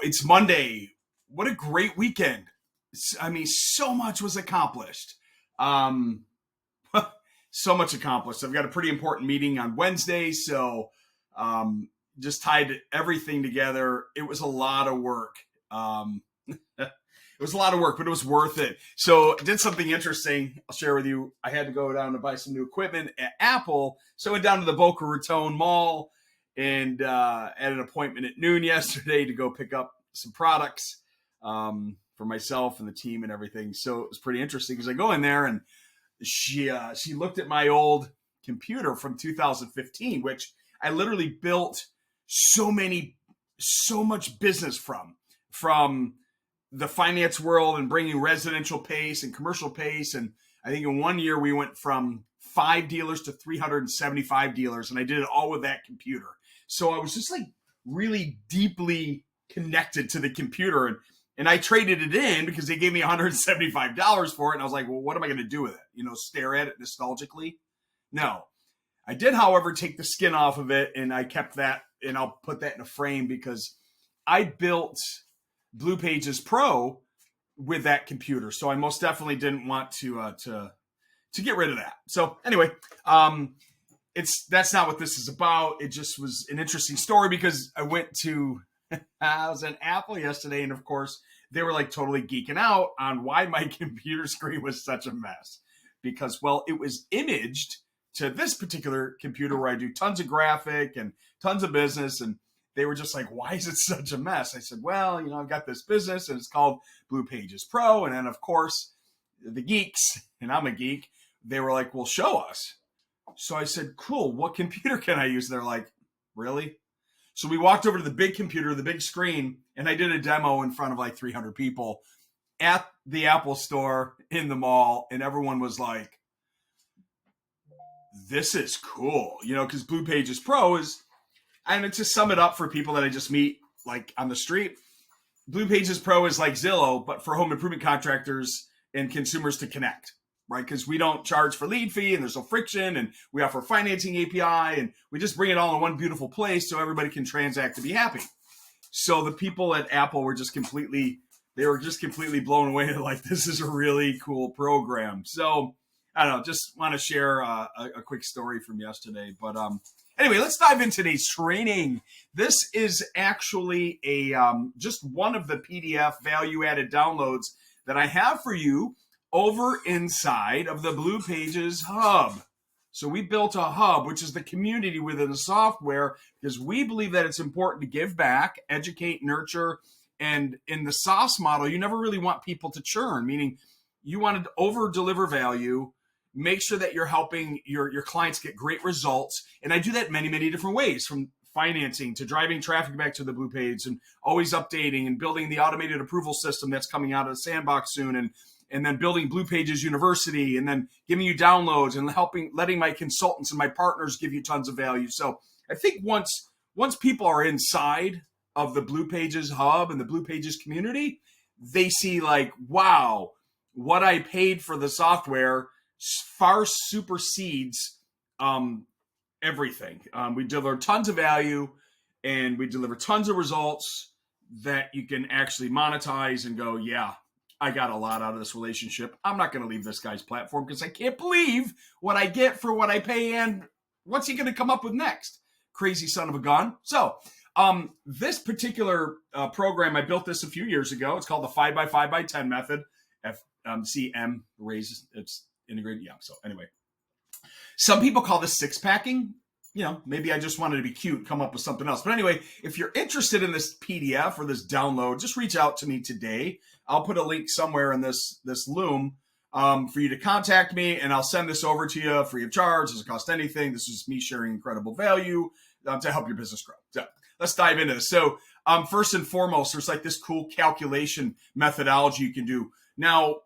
It's Monday. What a great weekend. I mean, so much was accomplished. Um, so much accomplished. I've got a pretty important meeting on Wednesday, so just tied everything together. It was a lot of work. It was a lot of work, but it was worth it. So I did something interesting. I'll share with you. I had to go down to buy some new equipment at Apple. So I went down to the Boca Raton Mall and had an appointment at noon yesterday to go pick up some products for myself and the team and everything. So it was pretty interesting because I go in there and she looked at my old computer from 2015, which I literally built so much business from the finance world and bringing residential pace and commercial pace. And I think in 1 year we went from 5 dealers to 375 dealers, and I did it all with that computer. So I was just like really deeply connected to the computer, and I traded it in because they gave me $175 for it. And I was like, well, what am I going to do with it? Stare at it nostalgically? No. I did, however, take the skin off of it, and I kept that, and I'll put that in a frame because I built Blue Pages Pro with that computer. So I most definitely didn't want to get rid of that. So anyway, that's not what this is about. It just was an interesting story because I was at Apple yesterday, and of course they were like totally geeking out on why my computer screen was such a mess. Because, well, it was imaged to this particular computer where I do tons of graphic and tons of business, and they were just like, why is it such a mess? I said, well, I've got this business and it's called Blue Pages Pro. And then, of course, the geeks, and I'm a geek, they were like, well, show us. So I said, cool, what computer can I use? They're like, really? So we walked over to the big computer, the big screen, and I did a demo in front of like 300 people at the Apple store in the mall. And everyone was like, this is cool, because Blue Pages Pro is, and to sum it up for people that I just meet like on the street, Blue Pages Pro is like Zillow, but for home improvement contractors and consumers to connect, right? Because we don't charge for lead fee and there's no friction, and we offer financing API, and we just bring it all in one beautiful place so everybody can transact to be happy. So the people at Apple were just completely blown away. They're like, this is a really cool program. So I don't know, just want to share a quick story from yesterday. But anyway, let's dive into today's training. This is actually just one of the PDF value-added downloads that I have for you over inside of the Blue Pages Hub. So we built a hub, which is the community within the software, because we believe that it's important to give back, educate, nurture, and in the SaaS model, you never really want people to churn, meaning you want to over-deliver value, make sure that you're helping your clients get great results. And I do that many, many different ways, from financing to driving traffic back to the Blue Page and always updating and building the automated approval system that's coming out of the sandbox soon. And then building Blue Pages University, and then giving you downloads and letting my consultants and my partners give you tons of value. So I think once people are inside of the Blue Pages Hub and the Blue Pages community, they see like, wow, what I paid for the software far supersedes everything. We deliver tons of value, and we deliver tons of results that you can actually monetize and go, yeah, I got a lot out of this relationship. I'm not going to leave this guy's platform because I can't believe what I get for what I pay, and what's he going to come up with next? Crazy son of a gun. So this particular program, I built this a few years ago. It's called the 5x5x10 method. CM raises, it's integrated. Yeah. So anyway, some people call this six packing. Maybe I just wanted to be cute, come up with something else. But anyway, if you're interested in this PDF or this download, just reach out to me today. I'll put a link somewhere in this Loom for you to contact me, and I'll send this over to you free of charge. Doesn't cost anything. This is me sharing incredible value to help your business grow. So let's dive into this. So first and foremost, there's like this cool calculation methodology you can do. Now,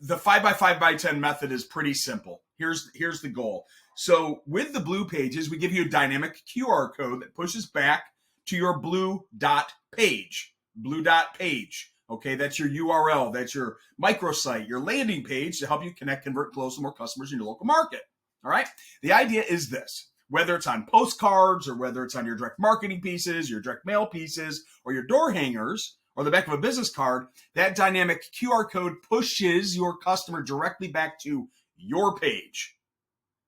the 5x5x10 method is pretty simple. Here's the goal. So with the Blue Pages, we give you a dynamic QR code that pushes back to your blue dot page. Blue dot page. Okay, that's your URL. That's your microsite, your landing page to help you connect, convert, close some more customers in your local market. All right. The idea is this. whether it's on postcards or whether it's on your direct marketing pieces, your direct mail pieces, or your door hangers, or the back of a business card, that dynamic QR code pushes your customer directly back to your page.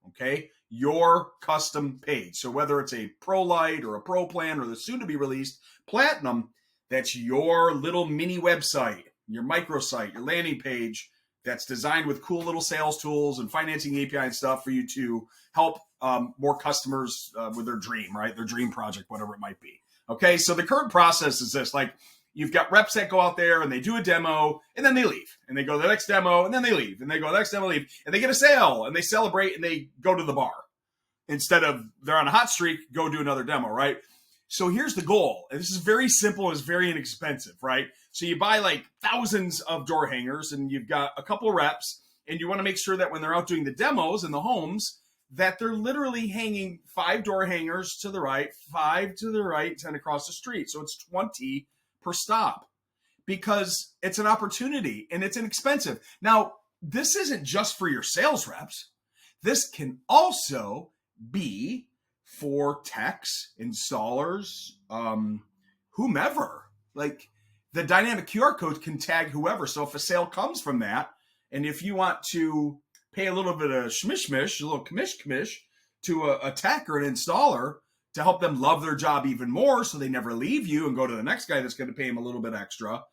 Okay? Your custom page. So whether it's a Pro Lite or a Pro Plan or the soon to be released Platinum, that's your little mini website, your microsite, your landing page that's designed with cool little sales tools and financing API and stuff for you to help more customers with their dream, right? Their dream project, whatever it might be. Okay, so the current process is this, like you've got reps that go out there and they do a demo and then they leave and they go to the next demo and then they leave and they go to the next demo, leave, and they get a sale and they celebrate and they go to the bar. Instead of they're on a hot streak, go do another demo, right? So here's the goal. And this is very simple and it's very inexpensive, right? So you buy like thousands of door hangers and you've got a couple of reps and you want to make sure that when they're out doing the demos in the homes, that they're literally hanging 5 door hangers to the right, 5 to the right, 10 across the street. So it's 20 per stop because it's an opportunity and it's inexpensive. Now, this isn't just for your sales reps. This can also be for techs, installers, whomever. Like the dynamic QR code can tag whoever. So if a sale comes from that, and if you want to pay a little bit of shmish, a little commish to a tech or an installer to help them love their job even more so they never leave you and go to the next guy that's going to pay them a little bit extra,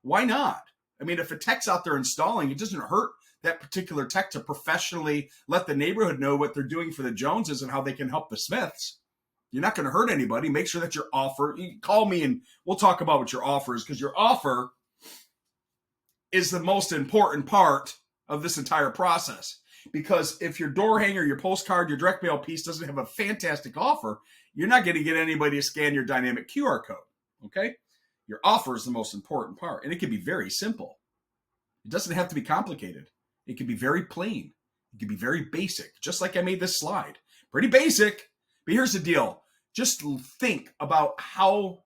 why not? I mean, if a tech's out there installing, it doesn't hurt that particular tech to professionally let the neighborhood know what they're doing for the Joneses and how they can help the Smiths. You're not going to hurt anybody. Make sure that your offer, you call me and we'll talk about what your offer is, because your offer is the most important part of this entire process. Because if your door hanger, your postcard, your direct mail piece doesn't have a fantastic offer, you're not going to get anybody to scan your dynamic QR code. Okay? Your offer is the most important part. And it can be very simple. It doesn't have to be complicated. It can be very plain. It can be very basic, just like I made this slide. Pretty basic, but here's the deal. Just think about how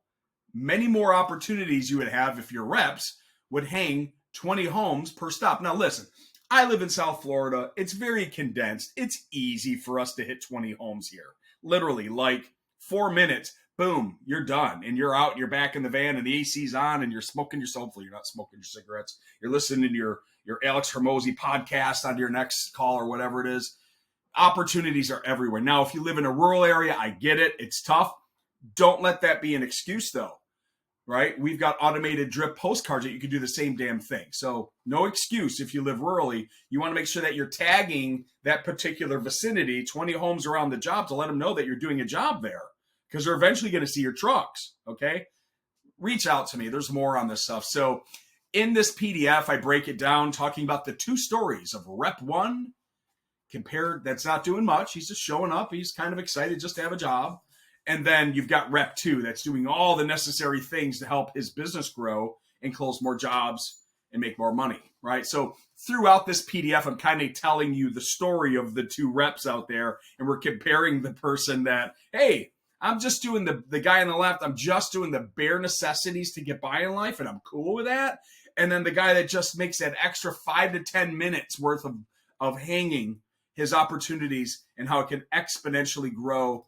many more opportunities you would have if your reps would hang 20 homes per stop. Now listen, I live in South Florida. It's very condensed. It's easy for us to hit 20 homes here. Literally, like 4 minutes, boom, you're done. And you're out, and you're back in the van, and the AC's on, and you're smoking your, hopefully you're not smoking your cigarettes. You're listening to your Alex Hermosi podcast on your next call or whatever it is. Opportunities are everywhere. Now, if you live in a rural area, I get it. It's tough. Don't let that be an excuse, though, right? We've got automated drip postcards that you can do the same damn thing. So no excuse if you live rurally. You want to make sure that you're tagging that particular vicinity, 20 homes around the job, to let them know that you're doing a job there, because they're eventually going to see your trucks, okay? Reach out to me. There's more on this stuff. So in this PDF, I break it down talking about the 2 stories of Rep 1 compared, that's not doing much. He's just showing up. He's kind of excited just to have a job. And then you've got Rep 2 that's doing all the necessary things to help his business grow and close more jobs and make more money, right? So throughout this PDF, I'm kind of telling you the story of the 2 reps out there, and we're comparing the person that, hey, I'm just doing the guy on the left, I'm just doing the bare necessities to get by in life, and I'm cool with that. And then the guy that just makes that extra 5 to 10 minutes worth of hanging, his opportunities and how it can exponentially grow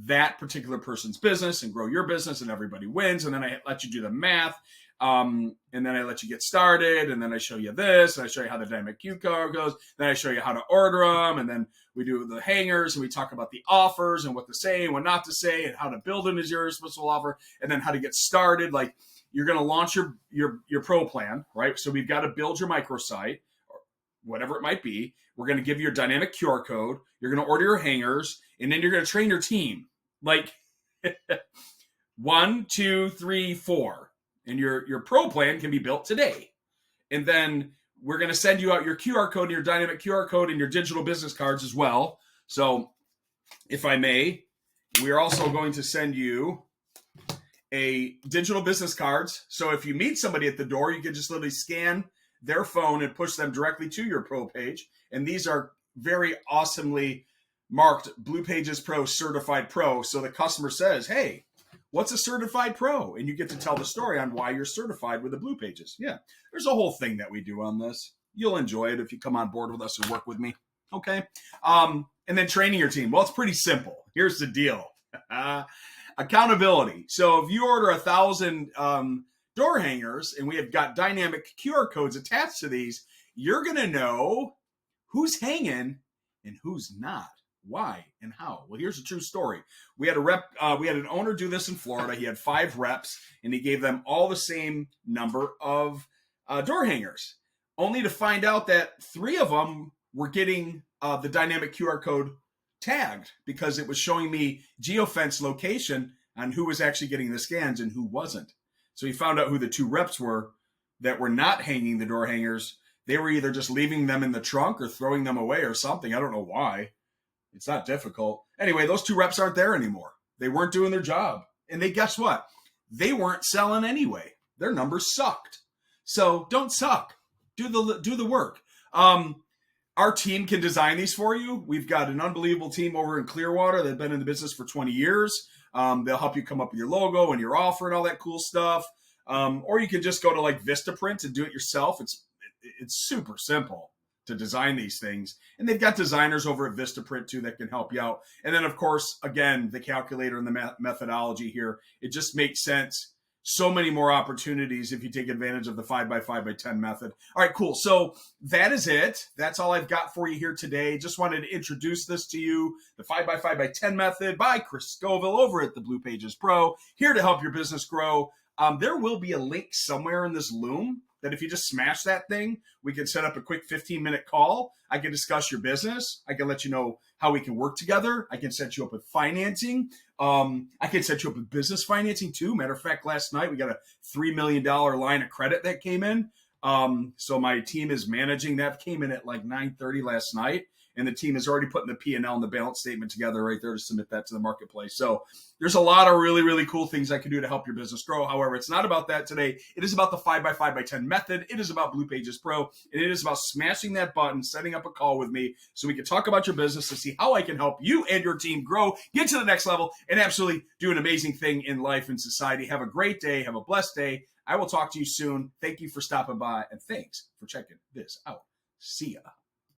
that particular person's business and grow your business, and everybody wins. And then I let you do the math. And then I let you get started. And then I show you this, and I show you how the dynamic QR goes. Then I show you how to order them. And then we do the hangers, and we talk about the offers and what to say and what not to say, and how to build an irresistible offer, and then how to get started. Like, you're going to launch your pro plan, right? So we've got to build your microsite, or whatever it might be. We're going to give you your dynamic QR code. You're going to order your hangers, and then you're going to train your team. Like 1, 2, 3, 4. And your pro plan can be built today. And then we're going to send you out your QR code and your dynamic QR code and your digital business cards as well. So if I may, we are also going to send you a digital business cards. So if you meet somebody at the door, you can just literally scan their phone and push them directly to your pro page. And these are very awesomely marked Blue Pages Pro Certified Pro. So the customer says, hey, what's a certified pro? And you get to tell the story on why you're certified with the Blue Pages. Yeah, there's a whole thing that we do on this. You'll enjoy it if you come on board with us and work with me. Okay. And then training your team. Well, it's pretty simple. Here's the deal. Accountability. So if you order 1,000 door hangers and we have got dynamic QR codes attached to these, you're going to know who's hanging and who's not. Why and how? Well, here's a true story. We had an owner do this in Florida. He had 5 reps and he gave them all the same number of door hangers, only to find out that 3 of them were getting the dynamic QR code tagged because it was showing me geofence location on who was actually getting the scans and who wasn't. So he found out who the 2 reps were that were not hanging the door hangers. They were either just leaving them in the trunk or throwing them away or something. I don't know why. It's not difficult. Anyway, those 2 reps aren't there anymore. They weren't doing their job. And guess what? They weren't selling anyway. Their numbers sucked. So don't suck. Do the work. Our team can design these for you. We've got an unbelievable team over in Clearwater. They've been in the business for 20 years. They'll help you come up with your logo and your offer and all that cool stuff. Or you can just go to like Vistaprint and do it yourself. It's super simple to design these things. And they've got designers over at Vistaprint too that can help you out. And then of course, again, the calculator and the methodology here, it just makes sense. So many more opportunities if you take advantage of the 5x5x10 method. All right, cool. So that is it. That's all I've got for you here today. Just wanted to introduce this to you, the 5x5x10 method by Chris Scoville over at the Blue Pages Pro, here to help your business grow. There will be a link somewhere in this Loom that if you just smash that thing, we can set up a quick 15-minute call. I can discuss your business. I can let you know how we can work together. I can set you up with financing. I can set you up with business financing too. Matter of fact, last night we got a $3 million line of credit that came in. So my team is managing that. Came in at like 9:30 last night. And the team is already putting the P&L and the balance statement together right there to submit that to the marketplace. So there's a lot of really, really cool things I can do to help your business grow. However, it's not about that today. It is about the 5x5x10 method. It is about Blue Pages Pro. And it is about smashing that button, setting up a call with me so we can talk about your business to see how I can help you and your team grow, get to the next level, and absolutely do an amazing thing in life and society. Have a great day. Have a blessed day. I will talk to you soon. Thank you for stopping by, and thanks for checking this out. See ya.